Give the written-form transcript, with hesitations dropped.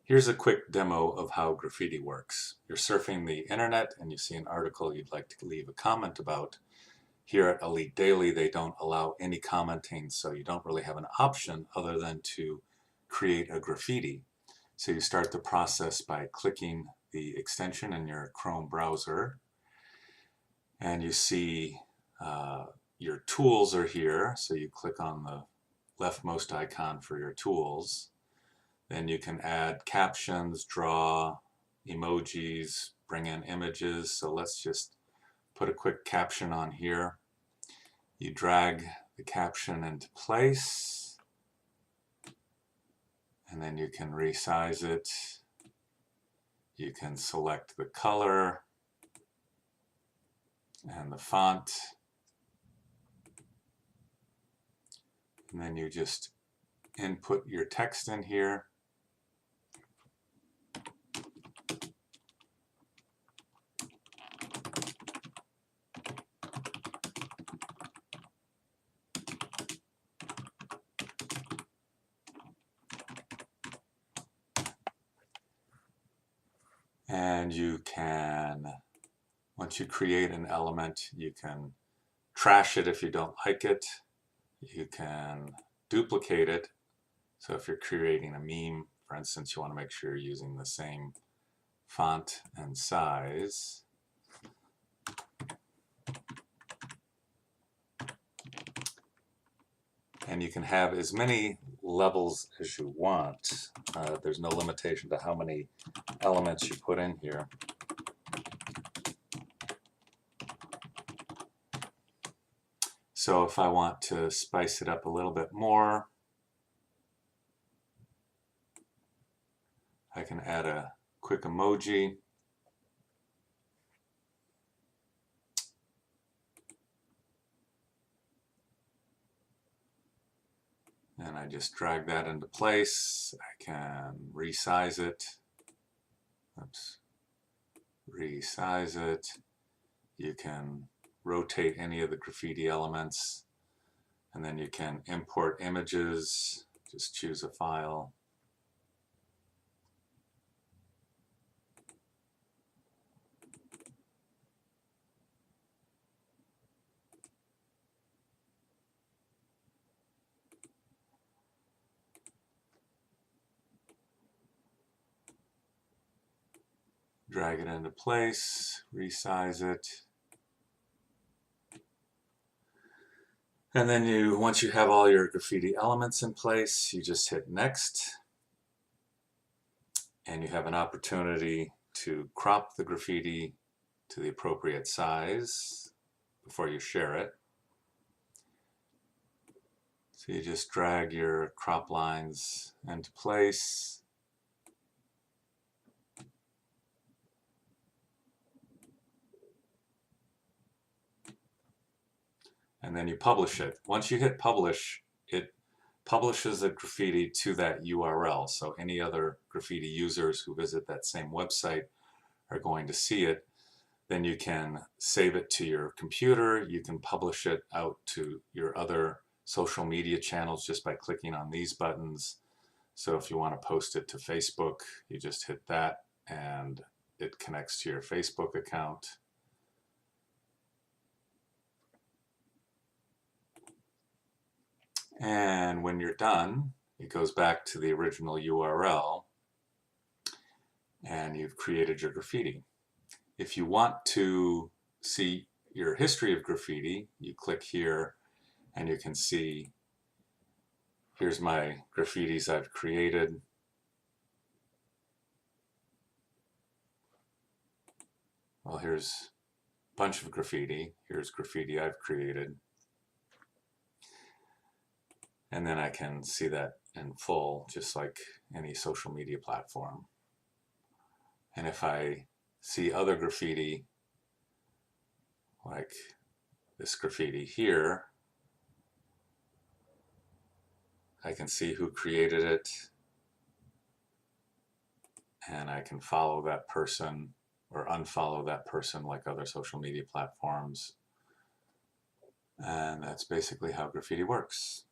Here's a quick demo of how graffiti works. You're surfing the internet and you see an article you'd like to leave a comment about. Here at Elite Daily, they don't allow any commenting, so you don't really have an option other than to create a graffiti. So you start the process by clicking the extension in your Chrome browser, and you see your tools are here, so you click on the leftmost icon for your tools. Then you can add captions, draw, emojis, bring in images. So let's just put a quick caption on here. You drag the caption into place, and then you can resize it. You can select the color and the font, and then you just input your text in here. And you can, once you create an element, you can trash it if you don't like it. You can duplicate it. So if you're creating a meme, for instance, you want to make sure you're using the same font and size. And you can have as many levels as you want. There's no limitation to how many elements you put in here. So if I want to spice it up a little bit more, I can add a quick emoji. And I just drag that into place. I can resize it. Oops. Resize it. You can rotate any of the graffiti elements, and then you can import images. Just choose a file. Drag it into place, resize it. And then once you have all your graffiti elements in place, you just hit next. And you have an opportunity to crop the graffiti to the appropriate size before you share it. So you just drag your crop lines into place. And then you publish it. Once you hit publish, it publishes a graffiti to that URL. So any other graffiti users who visit that same website are going to see it. Then you can save it to your computer. You can publish it out to your other social media channels just by clicking on these buttons. So if you want to post it to Facebook, you just hit that and it connects to your Facebook account. And when you're done, it goes back to the original URL and you've created your graffiti. If you want to see your history of graffiti, you click here and you can see, here's my graffitis I've created. Well, here's a bunch of graffiti. Here's graffiti I've created. And then I can see that in full, just like any social media platform. And if I see other graffiti, like this graffiti here, I can see who created it, and I can follow that person or unfollow that person like other social media platforms. And that's basically how graffiti works.